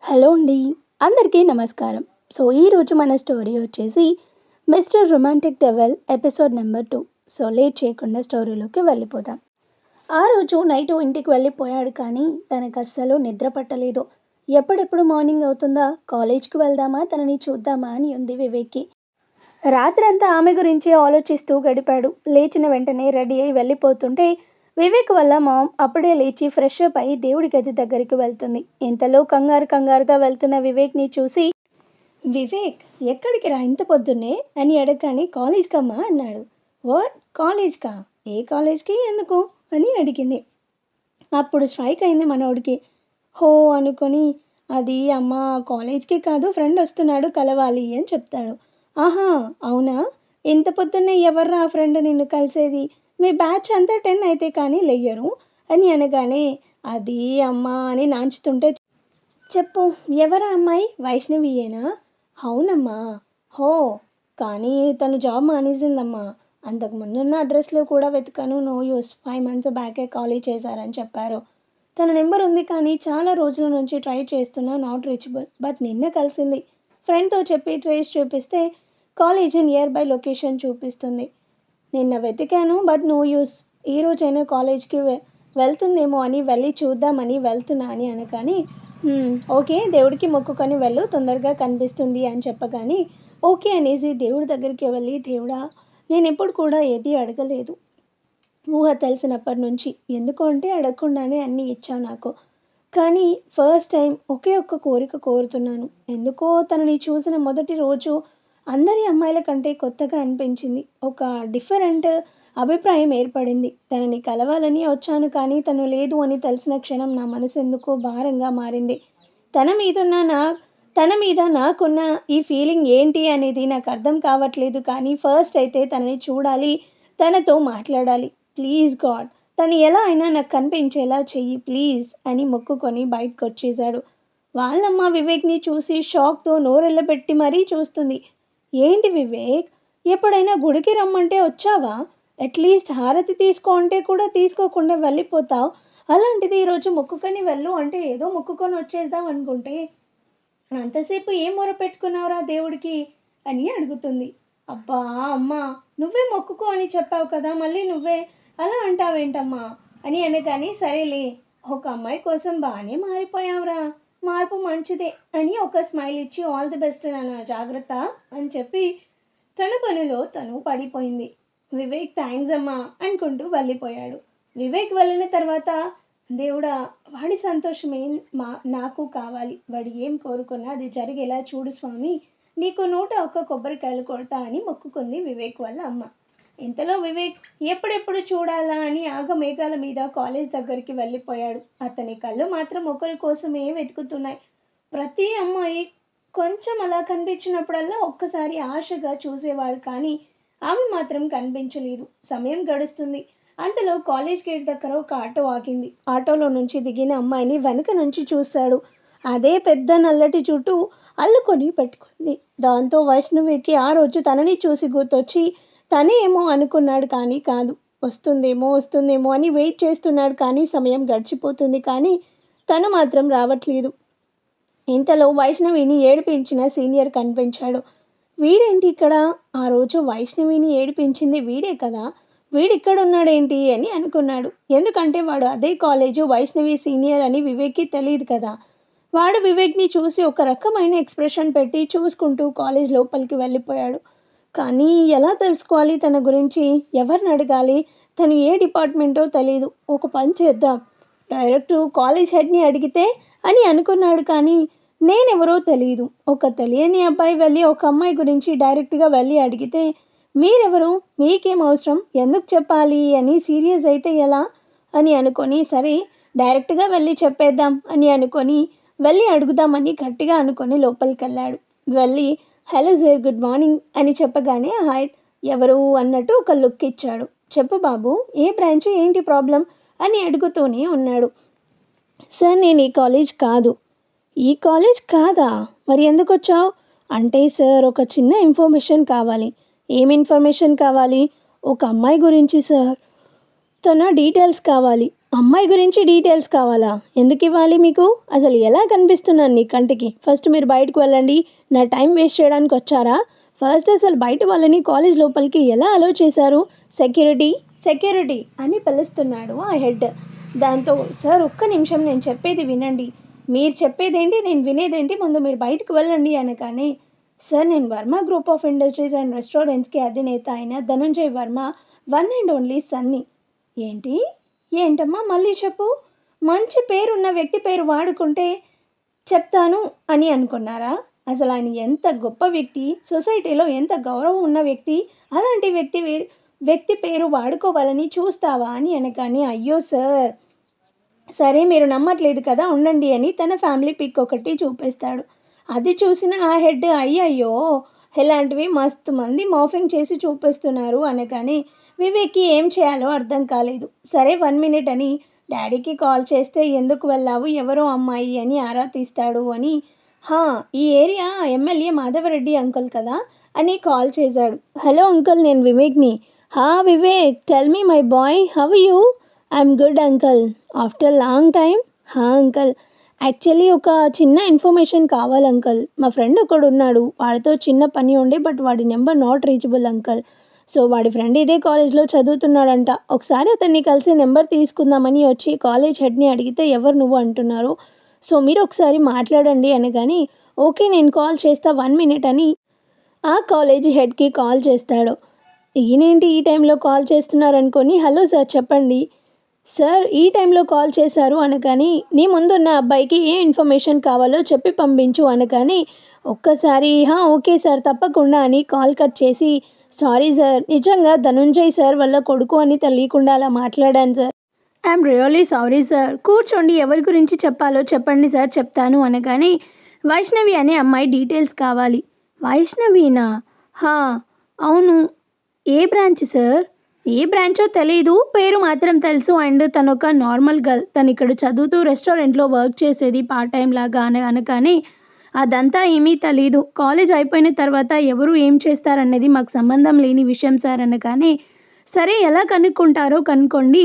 Hello అండి. అందరికీ నమస్కారం. ఈరోజు మన స్టోరీ వచ్చేసి mister romantic devil episode number 2. Late చేయకుండా స్టోరీలోకి వెళ్ళిపోదాం. ఆ రోజు నైట్ ఇంటికి వెళ్ళిపోయాడు కానీ తనకు అస్సలు నిద్ర పట్టలేదు. ఎప్పుడెప్పుడు మార్నింగ్ అవుతుందా, కాలేజ్కి వెళ్దామా, తనని చూద్దామా అని ఉంది వివేక్కి. రాత్రంతా ఆమె గురించి ఆలోచిస్తూ గడిపాడు. లేచిన వెంటనే రెడీ అయి వెళ్ళిపోతుంటే వివేక్ వల్ల మామ్ అప్పుడే లేచి ఫ్రెష్ అప్ అయి దేవుడి గది దగ్గరికి వెళ్తుంది. ఇంతలో కంగారుగా వెళ్తున్న వివేక్ని చూసి, వివేక్ ఎక్కడికి రా ఇంత పొద్దున్నే అని అడగగానే కాలేజ్కమ్మా అన్నాడు. వాట్, కాలేజ్కా? ఏ కాలేజ్కి, ఎందుకు అని అడిగింది. అప్పుడు స్ట్రైక్ అయింది మనోడికి. హో అనుకొని, అది అమ్మ కాలేజ్కి కాదు, ఫ్రెండ్ వస్తున్నాడు కలవాలి అని చెప్తాడు. ఆహా అవునా, ఇంత పొద్దున్నే ఎవర్రా ఆ ఫ్రెండ్ నిన్ను కలిసేది, మీ బ్యాచ్ అంతా 10 అయితే కానీ లెయ్యరు అని అనగానే, అది అమ్మా అని నాంచుతుంటే, చెప్పు ఎవరా అమ్మాయి, వైష్ణవియేనా? అవునమ్మా. హో, కానీ తను జాబ్ మానేసిందమ్మా. అంతకు ముందున్న అడ్రస్లో కూడా వెతికాను, నో యూస్, 5 months బ్యాకే ఖాళీ చేశారని చెప్పారు. తన నెంబర్ ఉంది కానీ చాలా రోజుల నుంచి ట్రై చేస్తున్నా, నాట్ రీచబుల్. బట్ నిన్న కలిసింది. ఫ్రెండ్తో చెప్పి ట్రేస్ చూపిస్తే కాలేజీ నియర్ బై లొకేషన్ చూపిస్తుంది. నిన్న వెతికాను బట్ నో యూస్. ఈరోజైనా కాలేజ్కి వెళ్తుందేమో అని వెళ్ళి చూద్దామని వెళ్తున్నా అని అనగాని, ఓకే దేవుడికి మొక్కుకొని వెళ్ళు, తొందరగా కనిపిస్తుంది అని చెప్పగాని ఓకే అనేసి దేవుడి దగ్గరికి వెళ్ళి, దేవుడా నేను ఎప్పుడు కూడా ఏది అడగలేదు, ఊహ తెలిసినప్పటి నుంచి, ఎందుకు అంటే అడగకుండానే అన్నీ ఇచ్చావు నాకు, కానీ ఫస్ట్ టైం ఒకే ఒక్క కోరిక కోరుతున్నాను. ఎందుకో తనని చూసిన మొదటి రోజు అందరి అమ్మాయిల కంటే కొత్తగా అనిపించింది. ఒక డిఫరెంట్ అభిప్రాయం ఏర్పడింది. తనని కలవాలని వచ్చాను కానీ తను లేదు అని తెలిసిన క్షణం నా మనసు ఎందుకో భారంగా మారింది. తన మీదున్న నా తన మీద నాకున్న ఈ ఫీలింగ్ ఏంటి అనేది నాకు అర్థం కావట్లేదు, కానీ ఫస్ట్ అయితే తనని చూడాలి, తనతో మాట్లాడాలి. ప్లీజ్ గాడ్, తను ఎలా అయినా నాకు కనిపించేలా చెయ్యి ప్లీజ్ అని మొక్కుకొని బయటకు వచ్చేశాడు. వాళ్ళమ్మ వివేక్ని చూసి షాక్తో నోరెళ్ళబెట్టి మరీ చూస్తుంది. ఏంటి వివేక్, ఎప్పుడైనా గుడికి రమ్మంటే వచ్చావా? అట్లీస్ట్ హారతి తీసుకో అంటే కూడా తీసుకోకుండా వెళ్ళిపోతావు. అలాంటిది ఈరోజు మొక్కుకొని వెళ్ళు అంటే ఏదో మొక్కుకొని వచ్చేద్దాం అనుకుంటే అంతసేపు ఏం మొర పెట్టుకున్నావురా దేవుడికి అని అడుగుతుంది. అబ్బా అమ్మా, నువ్వే మొక్కుకో అని చెప్పావు కదా, మళ్ళీ నువ్వే అలా అంటావేంటమ్మా అని అనగానే, సరేలే ఒక అమ్మాయి కోసం బాగానే మారిపోయావురా, మార్పు మంచిదే అని ఒక స్మైల్ ఇచ్చి, ఆల్ ది బెస్ట్ నాన్న, జాగ్రత్త అని చెప్పి తన పనిలో తను పడిపోయింది. వివేక్ థ్యాంక్స్ అమ్మా అనుకుంటూ వెళ్ళిపోయాడు. వివేక్ వెళ్ళిన తర్వాత, దేవుడా వాడి సంతోషమే నాకు కావాలి, వాడు ఏం కోరుకున్నా అది జరిగేలా చూడు స్వామి, నీకు 101 కొబ్బరికాయలు కొడతా అని మొక్కుకుంది వివేక్ వాళ్ళ అమ్మ. ఇంతలో వివేక్ ఎప్పుడెప్పుడు చూడాలా అని ఆగమేఘాల మీద కాలేజ్ దగ్గరికి వెళ్ళిపోయాడు. అతని కళ్ళు మాత్రం ఒకరి కోసమే వెతుకుతున్నాయి. ప్రతి అమ్మాయి కొంచెం అలా కనిపించినప్పుడల్లా ఒక్కసారి ఆశగా చూసేవాడు, కానీ ఆమె మాత్రం కనిపించలేదు. సమయం గడుస్తుంది. అంతలో కాలేజ్ గేట్ దగ్గర ఒక ఆటో ఆగింది. ఆటోలో నుంచి దిగిన అమ్మాయిని వెనక నుంచి చూశాడు. అదే పెద్ద నల్లటి జుట్టు అల్లుకొని పెట్టుకుంది. దాంతో వైష్ణవికి ఆ రోజు తనని చూసి గుర్తొచ్చి తనే ఏమో అనుకున్నాడు, కానీ కాదు. వస్తుందేమో అని వెయిట్ చేస్తున్నాడు, కానీ సమయం గడిచిపోతుంది, కానీ తను మాత్రం రావట్లేదు. ఇంతలో వైష్ణవిని ఏడిపించిన సీనియర్ కనిపించాడు. వీడేంటి ఇక్కడ, ఆ రోజు వైష్ణవిని ఏడిపించింది వీడే కదా, వీడిక్కడున్నాడేంటి అని అనుకున్నాడు. ఎందుకంటే వాడు అదే కాలేజు వైష్ణవి సీనియర్ అని వివేక్కి తెలియదు కదా. వాడు వివేక్ని చూసి ఒక రకమైన ఎక్స్ప్రెషన్ పెట్టి చూసుకుంటూ కాలేజ్ లోపలికి వెళ్ళిపోయాడు. కానీ ఎలా తెలుసుకోవాలి తన గురించి, ఎవరిని అడగాలి, తను ఏ డిపార్ట్మెంటో తెలీదు. ఒక పని చేద్దాం, డైరెక్ట్ కాలేజ్ హెడ్ని అడిగితే అని అనుకున్నాడు, కానీ నేనెవరో తెలియదు. ఒక తెలియని అబ్బాయి వెళ్ళి ఒక అమ్మాయి గురించి డైరెక్ట్గా వెళ్ళి అడిగితే, మీరెవరు, మీకేం అవసరం, ఎందుకు చెప్పాలి అని సీరియస్ అయితే ఎలా అని అనుకొని, సరే డైరెక్ట్గా వెళ్ళి చెప్పేద్దాం అని అనుకొని వెళ్ళి అడుగుదామని గట్టిగా అనుకొని లోపలికి వెళ్ళాడు. వెళ్ళి హలో సార్, గుడ్ మార్నింగ్ అని చెప్పగానే హాయ్, ఎవరు అన్నట్టు ఒక లుక్ ఇచ్చాడు. చెప్పు బాబు, ఏ బ్రాంచ్, ఏంటి ప్రాబ్లం అని అడుగుతూనే ఉన్నాడు. సార్ నేను ఈ కాలేజ్ కాదు. ఈ కాలేజ్ కాదా, మరి ఎందుకు వచ్చావు అంటే, సార్ ఒక చిన్న ఇన్ఫర్మేషన్ కావాలి. ఏం ఇన్ఫర్మేషన్ కావాలి? ఒక అమ్మాయి గురించి సార్, తన డీటెయిల్స్ కావాలి. అమ్మాయి గురించి డీటెయిల్స్ కావాలా? ఎందుకు ఇవ్వాలి మీకు? అసలు ఎలా కనిపిస్తున్నాను నీ కంటికి? ఫస్ట్ మీరు బయటకు వెళ్ళండి. నా టైం వేస్ట్ చేయడానికి వచ్చారా? ఫస్ట్ అసలు బయట వాళ్ళని కాలేజ్ లోపలికి ఎలా అలో చేశారు? సెక్యూరిటీ సెక్యూరిటీ అని పిలుస్తున్నాడు ఆ హెడ్. దాంతో సార్ ఒక్క నిమిషం నేను చెప్పేది వినండి. మీరు చెప్పేదేంటి నేను వినేదేంటి, ముందు మీరు బయటకు వెళ్ళండి అనగానే, సార్ నేను Varma group of industries and రెస్టారెంట్స్కి అధినేత అయిన Dhananjay Varma one and only Sunny. ఏంటి? ఏంటమ్మా మళ్ళీ చెప్పు. మంచి పేరున్న వ్యక్తి పేరు వాడుకుంటే చెప్తాను అని అనుకున్నారా? అసలు ఆయన ఎంత గొప్ప వ్యక్తి, సొసైటీలో ఎంత గౌరవం ఉన్న వ్యక్తి, అలాంటి వ్యక్తి పేరు వాడుకోవాలని చూస్తావా అని అనగానే, అయ్యో సార్, సరే మీరు నమ్మట్లేదు కదా ఉండండి అని తన ఫ్యామిలీ పిక్ ఒకటి చూపిస్తాడు. అది చూసిన ఆ హెడ్ అయ్యయ్యో ఇలాంటివి మస్తు మంది మోఫింగ్ చేసి చూపిస్తున్నారు అనగానే వివేక్కి ఏం చేయాలో అర్థం కాలేదు. సరే 1 మినిట్ అని డాడీకి కాల్ చేస్తే ఎందుకు వెళ్ళావు, ఎవరో అమ్మాయి అని ఆరా తీస్తాడు అని, హా ఈ ఏరియా ఎమ్మెల్యే మాధవరెడ్డి అంకుల్ కదా అని కాల్ చేశాడు. హలో అంకుల్, నేను వివేక్ని. హా Vivek, tell me my boy, how you? I'm good uncle, after long time. హా అంకుల్, యాక్చువల్లీ ఒక చిన్న ఇన్ఫర్మేషన్ కావాలి అంకుల్. మా ఫ్రెండ్ ఒకడు ఉన్నాడు, వాడితో చిన్న పని ఉండే బట్ వాడి number not reachable uncle. So వాడి ఫ్రెండ్ ఇదే కాలేజ్లో చదువుతున్నాడంట. ఒకసారి అతన్ని కలిసి నెంబర్ తీసుకుందామని వచ్చి కాలేజ్ హెడ్ని అడిగితే ఎవరు నువ్వు అంటున్నారు, సో మీరు ఒకసారి మాట్లాడండి అనగాని, ఓకే నేను కాల్ చేస్తా 1 మినిట్ అని ఆ కాలేజీ హెడ్కి కాల్ చేస్తాడు. ఈయనేంటి ఈ టైంలో కాల్ చేస్తున్నారు అనుకొని, హలో సార్ చెప్పండి. సార్ ఈ టైంలో కాల్ చేశారు అనగాని, నీ ముందున్న అబ్బాయికి ఏ ఇన్ఫర్మేషన్ కావాలో చెప్పి పంపించు అనగాని, ఒక్కసారి ఓకే సార్ తప్పకుండా అని కాల్ కట్ చేసి, సారీ సార్, నిజంగా ధనుంజయ్ సార్ వాళ్ళ కొడుకు అని తెలియకుండా అలా మాట్లాడాను sir. I'm really sorry sir. కూర్చోండి, ఎవరి గురించి చెప్పాలో చెప్పండి సార్ చెప్తాను అనగానే, వైష్ణవి అనే అమ్మాయి డీటెయిల్స్ కావాలి. వైష్ణవీనా? హా అవును. ఏ బ్రాంచ్ సార్? ఏ బ్రాంచో తెలీదు, పేరు మాత్రం తెలుసు. అండ్ తను ఒక నార్మల్ గర్ల్, తను ఇక్కడ చదువుతూ రెస్టారెంట్లో వర్క్ చేసేది పార్ట్ టైం లాగా అనగానే, అదంతా ఏమీ తెలీదు, కాలేజ్ అయిపోయిన తర్వాత ఎవరు ఏం చేస్తారనేది మాకు సంబంధం లేని విషయం సార్ అనగానే, సరే ఎలా కనుక్కుంటారో కనుక్కోండి,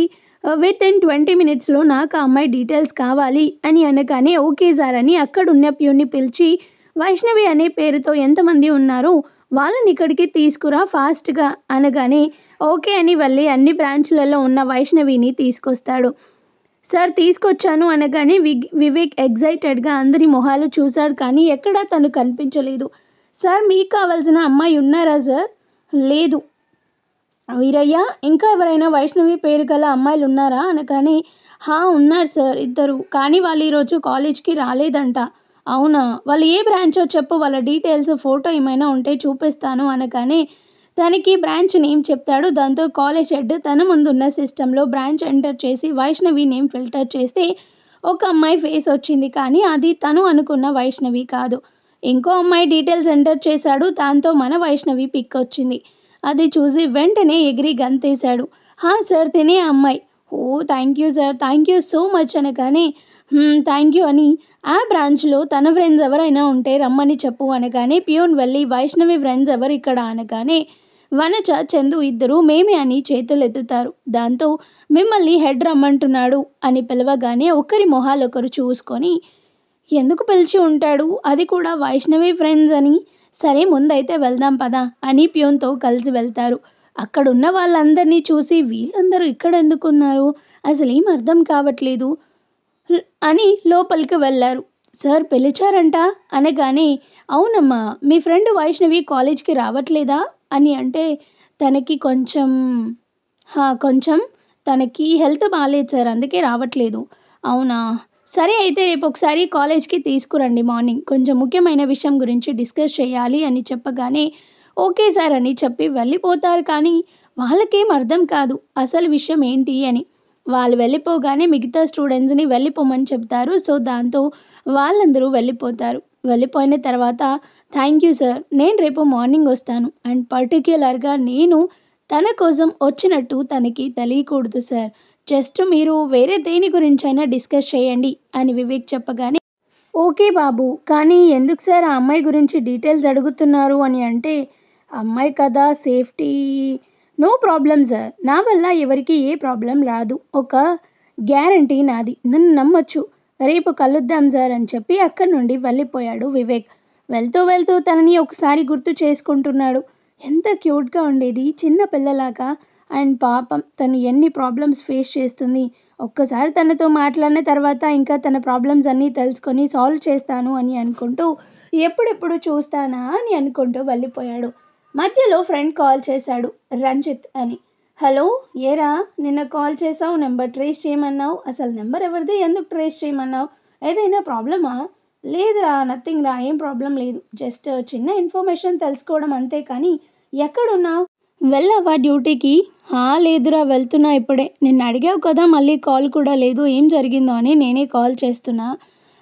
విత్ ఇన్ 20 మినిట్స్లో నాకు ఆ అమ్మాయి డీటెయిల్స్ కావాలి అని అనగానే, ఓకే సార్ అని అక్కడున్న ప్యూన్ని పిలిచి, వైష్ణవి అనే పేరుతో ఎంతమంది ఉన్నారో వాళ్ళని ఇక్కడికి తీసుకురా ఫాస్ట్గా అనగానే, ఓకే అని వెళ్ళి అన్ని బ్రాంచ్లలో ఉన్న వైష్ణవిని తీసుకొస్తాడు. సార్ తీసుకొచ్చాను అనగానే వివేక్ ఎగ్జైటెడ్గా అందరి మొహాలు చూశాడు, కానీ ఎక్కడా తను కనిపించలేదు. సార్ మీకు కావాల్సిన అమ్మాయి ఉన్నారా సార్? లేదు. వీరయ్య, ఇంకా ఎవరైనా వైష్ణవి పేరు గల అమ్మాయిలు ఉన్నారా అనగానే, ఉన్నారు సార్ ఇద్దరు, కానీ వాళ్ళు ఈరోజు కాలేజ్కి రాలేదంట. అవునా, వాళ్ళు ఏ బ్రాంచో చెప్పు, వాళ్ళ డీటెయిల్స్ ఫోటో ఏమైనా ఉంటే చూపిస్తాను అనగానే, తనకి బ్రాంచ్ నేమ్ చెప్తాడు. దాంతో కాలేజ్ హెడ్ తన ముందున్న సిస్టంలో బ్రాంచ్ ఎంటర్ చేసి వైష్ణవి నేమ్ ఫిల్టర్ చేస్తే ఒక అమ్మాయి ఫేస్ వచ్చింది, కానీ అది తను అనుకున్న వైష్ణవి కాదు. ఇంకో అమ్మాయి డీటెయిల్స్ ఎంటర్ చేశాడు, దాంతో మన వైష్ణవి పిక్ వచ్చింది. అది చూసి వెంటనే ఎగిరి గంతేశాడు. సార్ తినే అమ్మాయి. Oh thank you sir, thank you so much అనగానే, థ్యాంక్ యూ అని ఆ బ్రాంచ్లో తన ఫ్రెండ్స్ ఎవరైనా ఉంటే రమ్మని చెప్పు అనగానే, ప్యూన్ వెళ్ళి వైష్ణవి ఫ్రెండ్స్ ఎవరు ఇక్కడ అనగానే, వనజ చందు ఇద్దరు మేమే అని చేతులు ఎత్తుతారు. దాంతో మిమ్మల్ని హెడ్ రమ్మంటున్నాడు అని పిలవగానే ఒకరి మొహాలు ఒకరు చూసుకొని, ఎందుకు పిలిచి ఉంటాడు, అది కూడా వైష్ణవి ఫ్రెండ్స్ అని, సరే ముందైతే వెళ్దాం పదా అని ప్యూన్తో కలిసి వెళ్తారు. అక్కడున్న వాళ్ళందరినీ చూసి వీళ్ళందరూ ఇక్కడ ఎందుకున్నారు, అసలు ఏం అర్థం కావట్లేదు అని లోపలికి వెళ్ళారు. సార్ పిలిచారంట అనగానే, అవునమ్మా మీ ఫ్రెండ్ వైష్ణవి కాలేజ్కి రావట్లేదా అని అంటే, తనకి కొంచెం తనకి హెల్త్ బాగాలేదు సార్, అందుకే రావట్లేదు. అవునా, సరే అయితే రేపు ఒకసారి కాలేజ్కి తీసుకురండి మార్నింగ్, కొంచెం ముఖ్యమైన విషయం గురించి డిస్కస్ చేయాలి అని చెప్పగానే, ఓకే సార్ అని చెప్పి వెళ్ళిపోతారు. కానీ వాళ్ళకేం అర్థం కాదు అసలు విషయం ఏంటి అని. వాళ్ళు వెళ్ళిపోగానే మిగతా స్టూడెంట్స్ని వెళ్ళిపోమని చెప్తారు. సో దాంతో వాళ్ళందరూ వెళ్ళిపోతారు. వెళ్ళిపోయిన తర్వాత, థ్యాంక్ యూ సార్, నేను రేపు మార్నింగ్ వస్తాను అండ్ పర్టిక్యులర్గా నేను తన కోసం వచ్చినట్టు తనకి తెలియకూడదు సార్, జస్ట్ మీరు వేరే దేని గురించైనా డిస్కస్ చేయండి అని వివేక్ చెప్పగానే, ఓకే బాబు, కానీ ఎందుకు సార్ ఆ అమ్మాయి గురించి డీటెయిల్స్ అడుగుతున్నారు అని అంటే, అమ్మాయి కదా సేఫ్టీ, నో ప్రాబ్లం సార్, నా వల్ల ఎవరికి ఏ ప్రాబ్లం రాదు. ఒక గ్యారంటీ నాది, నన్ను నమ్మొచ్చు, రేపు కలుద్దాం సార్ అని చెప్పి అక్కడి నుండి వెళ్ళిపోయాడు వివేక్. వెళ్తూ వెళ్తూ తనని ఒకసారి గుర్తు చేసుకుంటున్నాడు. ఎంత క్యూట్గా ఉండేది చిన్న పిల్లలాగా. అండ్ పాపం తను ఎన్ని ప్రాబ్లమ్స్ ఫేస్ చేస్తుంది. ఒక్కసారి తనతో మాట్లాడిన తర్వాత ఇంకా తన ప్రాబ్లమ్స్ అన్నీ తెలుసుకొని సాల్వ్ చేస్తాను అని అనుకుంటూ ఎప్పుడెప్పుడు చూస్తానా అని అనుకుంటూ వెళ్ళిపోయాడు. మధ్యలో ఫ్రెండ్ కాల్ చేశాడు, రంజిత్ అని. హలో, ఏరా నిన్న కాల్ చేసావు, నెంబర్ ట్రేస్ చేయమన్నావు, అసలు నెంబర్ ఎవరిది, ఎందుకు ట్రేస్ చేయమన్నావు, ఏదైనా ప్రాబ్లమా? లేదురా, నథింగ్ రా, ఏం ప్రాబ్లం లేదు, జస్ట్ చిన్న ఇన్ఫర్మేషన్ తెలుసుకోవడం అంతే. కానీ ఎక్కడున్నావు, వెళ్ళావా డ్యూటీకి? లేదురా, వెళ్తున్నా ఇప్పుడే. నిన్ను అడిగావు కదా, మళ్ళీ కాల్ కూడా లేదు, ఏం జరిగిందో అని నేనే కాల్ చేస్తున్నా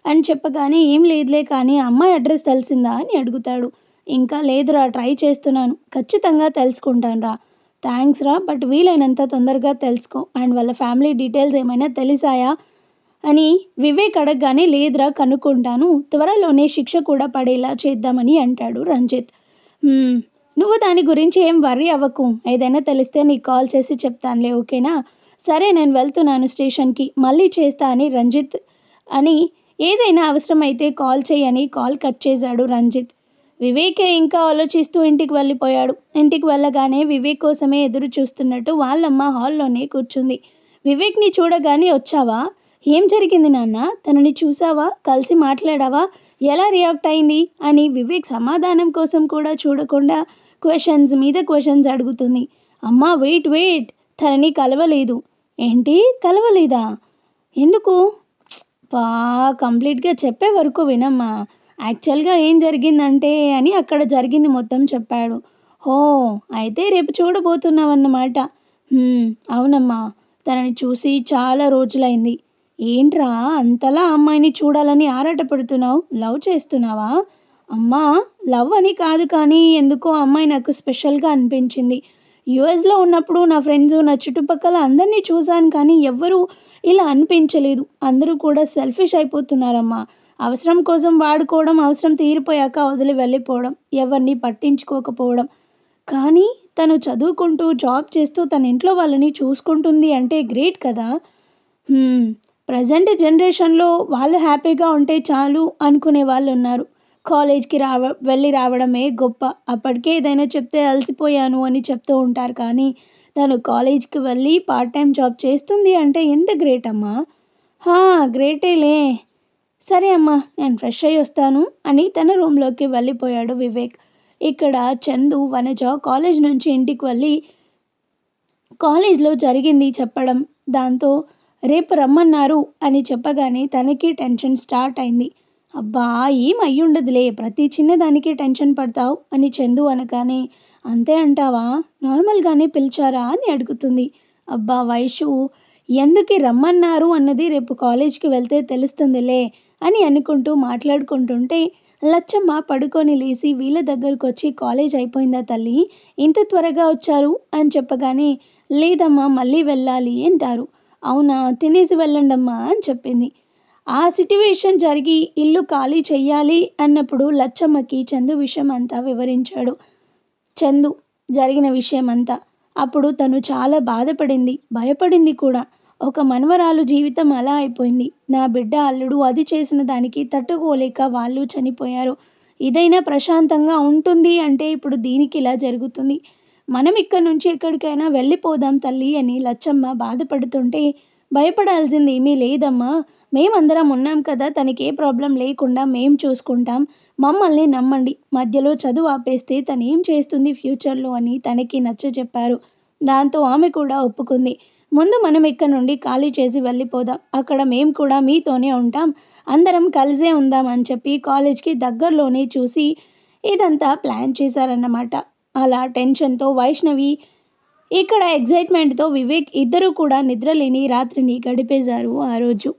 అని చెప్పగానే ఏం లేదులే, కానీ అమ్మాయి అడ్రస్ తెలిసిందా అని అడుగుతాడు. ఇంకా లేదురా, ట్రై చేస్తున్నాను, ఖచ్చితంగా తెలుసుకుంటాను రా. థ్యాంక్స్ రా, బట్ వీలైనంత తొందరగా తెలుసుకో. అండ్ వాళ్ళ ఫ్యామిలీ డీటెయిల్స్ ఏమైనా తెలిసాయా అని వివేక్ అడగగానే లేదురా, కనుక్కుంటాను, త్వరలోనే శిక్ష కూడా పడేలా చేద్దామని అంటాడు రంజిత్. నువ్వు దాని గురించి ఏం వర్రీ అవ్వకు, ఏదైనా తెలిస్తే నీకు కాల్ చేసి చెప్తానులే, ఓకేనా? సరే, నేను వెళ్తున్నాను స్టేషన్కి, మళ్ళీ చేస్తా అని రంజిత్ అని ఏదైనా అవసరమైతే కాల్ చేయని కాల్ కట్ చేశాడు రంజిత్. వివేకే ఇంకా ఆలోచిస్తూ ఇంటికి వెళ్ళిపోయాడు. ఇంటికి వెళ్ళగానే వివేక్ కోసమే ఎదురు చూస్తున్నట్టు వాళ్ళమ్మ హాల్లోనే కూర్చుంది. వివేక్ని చూడగానే వచ్చావా, ఏం జరిగింది నాన్న, తనని చూసావా, కలిసి మాట్లాడావా, ఎలా రియాక్ట్ అయింది అని వివేక్ సమాధానం కోసం కూడా చూడకుండా క్వశ్చన్స్ మీద క్వశ్చన్స్ అడుగుతుంది. అమ్మా వెయిట్ వెయిట్, తనని కలవలేదు. ఏంటి, కలవలేదా? ఎందుకు? పా కంప్లీట్గా చెప్పే వరకు వినమ్మా. యాక్చువల్గా ఏం జరిగిందంటే అని అక్కడ జరిగింది మొత్తం చెప్పాడు. హో, అయితే రేపు చూడబోతున్నావన్నమాట. అవునమ్మా, తనని చూసి చాలా రోజులైంది. ఏంట్రా అంతలా అమ్మాయిని చూడాలని ఆరాటపడుతున్నావు, లవ్ చేస్తున్నావా? అమ్మా, లవ్ అని కాదు, కానీ ఎందుకో అమ్మాయి నాకు స్పెషల్గా అనిపించింది. యుఎస్లో ఉన్నప్పుడు నా ఫ్రెండ్స్, నా చుట్టుపక్కల అందరినీ చూశాను, కానీ ఎవ్వరూ ఇలా అనిపించలేదు. అందరూ కూడా సెల్ఫిష్ అయిపోతున్నారమ్మా. అవసరం కోసం వాడుకోవడం, అవసరం తీరిపోయాక వదిలి వెళ్ళిపోవడం, ఎవరిని పట్టించుకోకపోవడం. కానీ తను చదువుకుంటూ జాబ్ చేస్తూ తన ఇంట్లో వాళ్ళని చూసుకుంటుంది అంటే గ్రేట్ కదా. ప్రజెంట్ జనరేషన్లో వాళ్ళు హ్యాపీగా ఉంటే చాలు అనుకునే వాళ్ళు ఉన్నారు. కాలేజ్కి వెళ్ళి రావడమే గొప్ప, అప్పటికే ఏదైనా చెప్తే అలసిపోయాను అని చెప్తూ ఉంటారు. కానీ తను కాలేజ్కి వెళ్ళి పార్ట్ టైం జాబ్ చేస్తుంది అంటే ఎంత గ్రేట్ అమ్మా. గ్రేటేలే. సరే అమ్మా, నేను ఫ్రెష్ అయ్యి వస్తాను అని తన రూమ్లోకి వెళ్ళిపోయాడు వివేక్. ఇక్కడ చందు, వనజ కాలేజ్ నుంచి ఇంటికి వెళ్ళి కాలేజ్లో జరిగింది చెప్పడం, దాంతో రేపు రమ్మన్నారు అని చెప్పగానే తనకి టెన్షన్ స్టార్ట్ అయింది. అబ్బా, ఏం అయ్యుండదులే, ప్రతి చిన్నదానికి టెన్షన్ పడతావు అని చందు అనగానే అంతే అంటావా, నార్మల్గానే పిలిచారా అని అడుగుతుంది. అబ్బా వైషు, ఎందుకు రమ్మన్నారు అన్నది రేపు కాలేజ్కి వెళ్తే తెలుస్తుందిలే అని అనుకుంటూ మాట్లాడుకుంటుంటే లచ్చమ్మ పడుకొని లేచి వీళ్ళ దగ్గరకు వచ్చి కాలేజ్ అయిపోయిందా తల్లి, ఇంత త్వరగా వచ్చారు అని చెప్పగానే లేదమ్మా, మళ్ళీ వెళ్ళాలి అంటారు. అవునా, తినేసి వెళ్ళండమ్మా అని చెప్పింది. ఆ సిట్యువేషన్ జరిగి ఇల్లు ఖాళీ చెయ్యాలి అన్నప్పుడు లచ్చమ్మకి చందు విషయం అంతా వివరించాడు. చందు జరిగిన విషయం అంతా. అప్పుడు తను చాలా బాధపడింది, భయపడింది కూడా. ఒక మనవరాలు జీవితం అలా అయిపోయింది. నా బిడ్డ అల్లుడు అది చేసిన దానికి తట్టుకోలేక వాళ్ళు చనిపోయారు. ఇదైనా ప్రశాంతంగా ఉంటుంది అంటే ఇప్పుడు దీనికి ఇలా జరుగుతుంది. మనం ఇక్కడి నుంచి ఎక్కడికైనా వెళ్ళిపోదాం తల్లి అని లచ్చమ్మ బాధపడుతుంటే భయపడాల్సింది ఏమీ లేదమ్మా, మేమందరం ఉన్నాం కదా, తనకి ఏ ప్రాబ్లం లేకుండా మేం చూసుకుంటాం, మమ్మల్ని నమ్మండి, మధ్యలో చదువు ఆపేస్తే తను ఏం చేస్తుంది ఫ్యూచర్లో అని తనకి నచ్చజెప్పారు. దాంతో ఆమె కూడా ఒప్పుకుంది. ముందు మనం ఇక్కడ నుండి ఖాళీ చేసి వెళ్ళిపోదాం, అక్కడ మేము కూడా మీతోనే ఉంటాం, అందరం కలిసే ఉందాం అని చెప్పి కాలేజ్కి దగ్గరలోనే చూసి ఇదంతా ప్లాన్ చేశారన్నమాట. అలా టెన్షన్తో వైష్ణవి, ఇక్కడ ఎగ్జైట్మెంట్తో వివేక్ ఇద్దరూ కూడా నిద్రలేని రాత్రిని గడిపేశారు ఆ రోజు.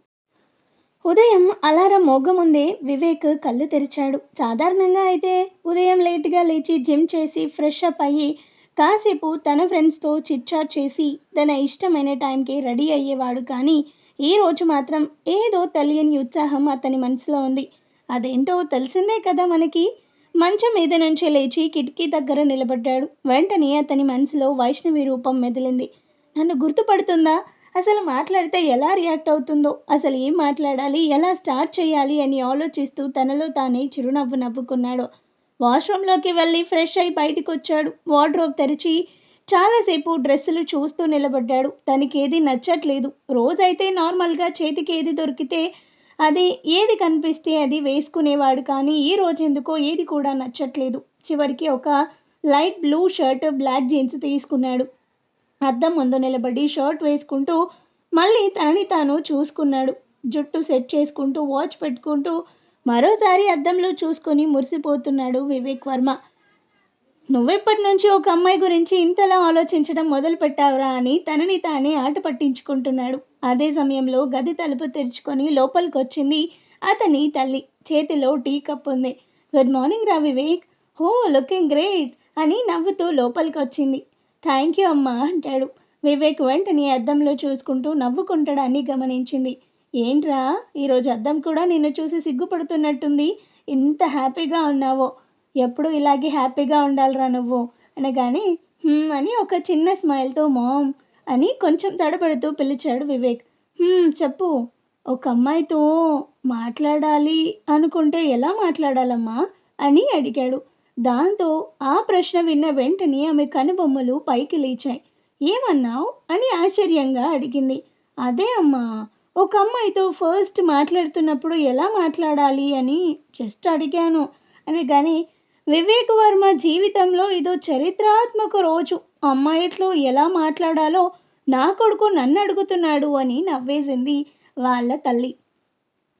ఉదయం అలారం మోగముందే వివేక్ కళ్ళు తెరిచాడు. సాధారణంగా అయితే ఉదయం లేట్గా లేచి జిమ్ చేసి ఫ్రెష్ అప్ అయ్యి కాసేపు తన ఫ్రెండ్స్తో చిట్చాట్ చేసి తన ఇష్టమైన టైంకి రెడీ అయ్యేవాడు. కానీ ఈరోజు మాత్రం ఏదో తెలియని ఉత్సాహం అతని మనసులో ఉంది. అదేంటో తెలిసిందే కదా మనకి. మంచం మీద నుంచి లేచి కిటికీ దగ్గర నిలబడ్డాడు. వెంటనే అతని మనసులో వైష్ణవి రూపం మెదిలింది. నన్ను గుర్తుపడుతుందా అసలు మాట్లాడితే ఎలా రియాక్ట్ అవుతుందో, అసలు ఏం మాట్లాడాలి, ఎలా స్టార్ట్ చేయాలి అని ఆలోచిస్తూ తనలో తానే చిరునవ్వు నవ్వుకున్నాడు. వాష్రూమ్లోకి వెళ్ళి ఫ్రెష్ అయి బయటికొచ్చాడు. వార్డ్రోబ్ తెరిచి చాలాసేపు డ్రెస్సులు చూస్తూ నిలబడ్డాడు. తనకేది నచ్చట్లేదు. రోజైతే నార్మల్గా చేతికి ఏది దొరికితే అది, ఏది కనిపిస్తే అది వేసుకునేవాడు. కానీ ఈ రోజు ఎందుకో ఏది కూడా నచ్చట్లేదు. చివరికి ఒక light blue shirt, black jeans తీసుకున్నాడు. అద్దం ముందు నిలబడి షర్ట్ వేసుకుంటూ మళ్ళీ తనని తాను చూసుకున్నాడు. జుట్టు సెట్ చేసుకుంటూ వాచ్ పెట్టుకుంటూ మరోసారి అద్దంలో చూసుకొని మురిసిపోతున్నాడు వివేక్ వర్మ. నువ్వెప్పటి నుంచి ఒక అమ్మాయి గురించి ఇంతలా ఆలోచించడం మొదలుపెట్టావురా అని తనని తానే ఆట పట్టించుకుంటున్నాడు. అదే సమయంలో గది తలుపు తెరుచుకొని లోపలికొచ్చింది అతని తల్లి. చేతిలో టీ కప్ ఉంది. గుడ్ మార్నింగ్ రా వివేక్. హో, లుకింగ్ గ్రేట్ అని నవ్వుతూ లోపలికొచ్చింది. థ్యాంక్ యూ అమ్మా అంటాడు. వివేక్ వెంటనే అద్దంలో చూసుకుంటూ నవ్వుకుంటాడాన్ని గమనించింది. ఏంట్రా, ఈరోజు అద్దం కూడా నిన్ను చూసి సిగ్గుపడుతున్నట్టుంది. ఇంత హ్యాపీగా ఉన్నావో. ఎప్పుడు ఇలాగే హ్యాపీగా ఉండాలిరా నువ్వు అనగానే అని ఒక చిన్న స్మైల్తో మామ్ అని కొంచెం తడబడుతూ పిలిచాడు వివేక్. చెప్పు. ఒక అమ్మాయితో మాట్లాడాలి అనుకుంటే ఎలా మాట్లాడాలమ్మా అని అడిగాడు. దాంతో ఆ ప్రశ్న విన్న వెంటనే ఆమె కనుబొమ్మలు పైకి లేచాయి. ఏమన్నావు అని ఆశ్చర్యంగా అడిగింది. అదే అమ్మా, ఒక అమ్మాయితో ఫస్ట్ మాట్లాడుతున్నప్పుడు ఎలా మాట్లాడాలి అని జస్ట్ అడిగాను అనగానే వివేక్ వర్మ జీవితంలో ఇదో చరిత్రాత్మక రోజు. అమ్మాయితో ఎలా మాట్లాడాలో నా కొడుకు నన్ను అడుగుతున్నాడు అని నవ్వేసింది వాళ్ళ తల్లి.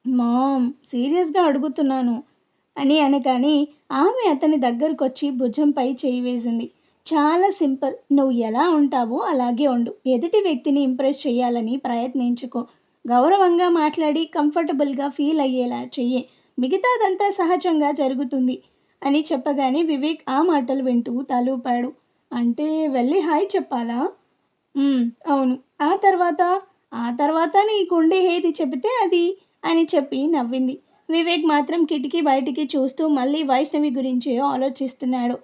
మామ్, సీరియస్గా అడుగుతున్నాను అని అనగానే ఆమె అతని దగ్గరకొచ్చి భుజంపై చేయి వేసింది. చాలా సింపుల్. నువ్వు ఎలా ఉంటావో అలాగే ఉండు. ఎదుటి వ్యక్తిని ఇంప్రెస్ చేయాలని ప్రయత్నించుకో. గౌరవంగా మాట్లాడి కంఫర్టబుల్గా ఫీల్ అయ్యేలా చెయ్యి. మిగతాదంతా సహజంగా జరుగుతుంది అని చెప్పగానే వివేక్ ఆ మాటలు వింటూ తలూపాడు. అంటే వెళ్ళి హాయ్ చెప్పాలా? అవును. ఆ తర్వాత నీకుండే ఏది చెబితే అది అని చెప్పి నవ్వింది. వివేక్ మాత్రం కిటికీ బయటికి చూస్తూ మళ్ళీ వైష్ణవి గురించే ఆలోచిస్తున్నాడు.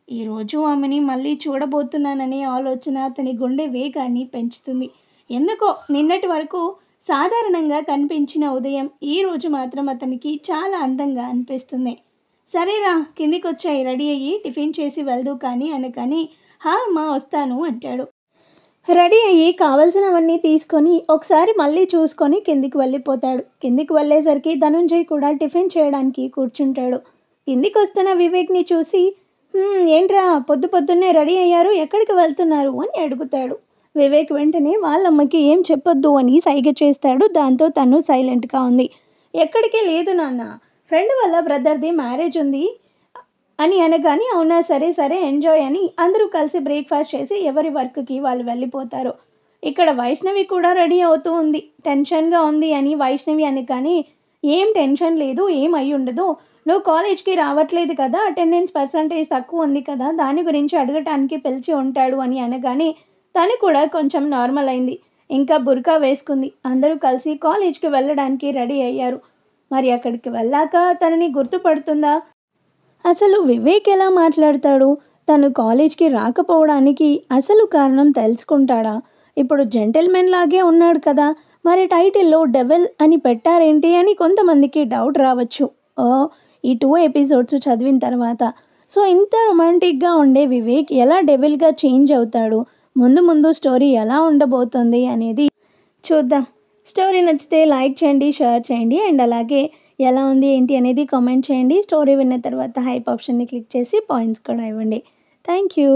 ఈరోజు ఆమెని మళ్ళీ చూడబోతున్నాననే ఆలోచన అతని గుండె వేగాన్ని పెంచుతుంది. ఎందుకో నిన్నటి వరకు సాధారణంగా కనిపించిన ఉదయం ఈరోజు మాత్రం అతనికి చాలా అందంగా అనిపిస్తుంది. సరేరా, కిందికొచ్చాయి, రెడీ అయ్యి టిఫిన్ చేసి వెళ్దు కానీ అనగాని హా అమ్మా వస్తాను అంటాడు. రెడీ అయ్యి కావలసినవన్నీ తీసుకొని ఒకసారి మళ్ళీ చూసుకొని కిందికి వెళ్ళిపోతాడు. కిందికి వెళ్ళేసరికి ధనుంజయ్ కూడా టిఫిన్ చేయడానికి కూర్చుంటాడు. కిందికి వస్తున్న వివేక్ని చూసి ఏంట్రా పొద్దున్నే రెడీ అయ్యారు, ఎక్కడికి వెళ్తున్నారు అని అడుగుతాడు. వివేక్ వెంటనే వాళ్ళమ్మకి ఏం చెప్పొద్దు అని సైగ చేస్తాడు. దాంతో తను సైలెంట్గా ఉంది. ఎక్కడికి లేదు నాన్న, ఫ్రెండ్ వాళ్ళ బ్రదర్ది మ్యారేజ్ ఉంది అని అనగానే అవునా, సరే సరే ఎంజాయ్ అని అందరూ కలిసి బ్రేక్ఫాస్ట్ చేసి ఎవరి వర్క్కి వాళ్ళు వెళ్ళిపోతారు. ఇక్కడ వైష్ణవి కూడా రెడీ అవుతూ ఉంది. టెన్షన్గా ఉంది అని వైష్ణవి అనగానే ఏం టెన్షన్ లేదు, ఏం అయి ఉండదు, నువ్వు కాలేజ్కి రావట్లేదు కదా, అటెండెన్స్ పర్సంటేజ్ తక్కువ ఉంది కదా, దాని గురించి అడగటానికి పిలిచి ఉంటాడు అని అనగానే తను కూడా కొంచెం నార్మల్ అయింది. ఇంకా బుర్కా వేసుకుంది. అందరూ కలిసి కాలేజ్కి వెళ్ళడానికి రెడీ అయ్యారు. మరి అక్కడికి వెళ్ళాక తనని గుర్తుపడుతుందా? అసలు వివేక్ ఎలా మాట్లాడతాడు? తను కాలేజ్కి రాకపోవడానికి అసలు కారణం తెలుసుకుంటాడా? ఇప్పుడు జెంటిల్మెన్ లాగే ఉన్నాడు కదా, మరి టైటిల్లో డెవిల్ అని పెట్టారేంటి అని కొంతమందికి డౌట్ రావచ్చు ఈ 2 ఎపిసోడ్స్ చదివిన తర్వాత. సో ఇంత రొమాంటిక్గా ఉండే వివేక్ ఎలా డెవిల్గా చేంజ్ అవుతాడు? ముందు ముందు స్టోరీ ఎలా ఉండబోతుంది అనేది చూద్దాం. స్టోరీ నచ్చితే లైక్ చేయండి, షేర్ చేయండి అండ్ అలాగే ఎలా ఉంది ఏంటి అనేది కామెంట్ చేయండి. స్టోరీ విన్న తర్వాత హైప్ ఆప్షన్ని క్లిక్ చేసి పాయింట్స్ కూడా ఇవ్వండి. Thank you.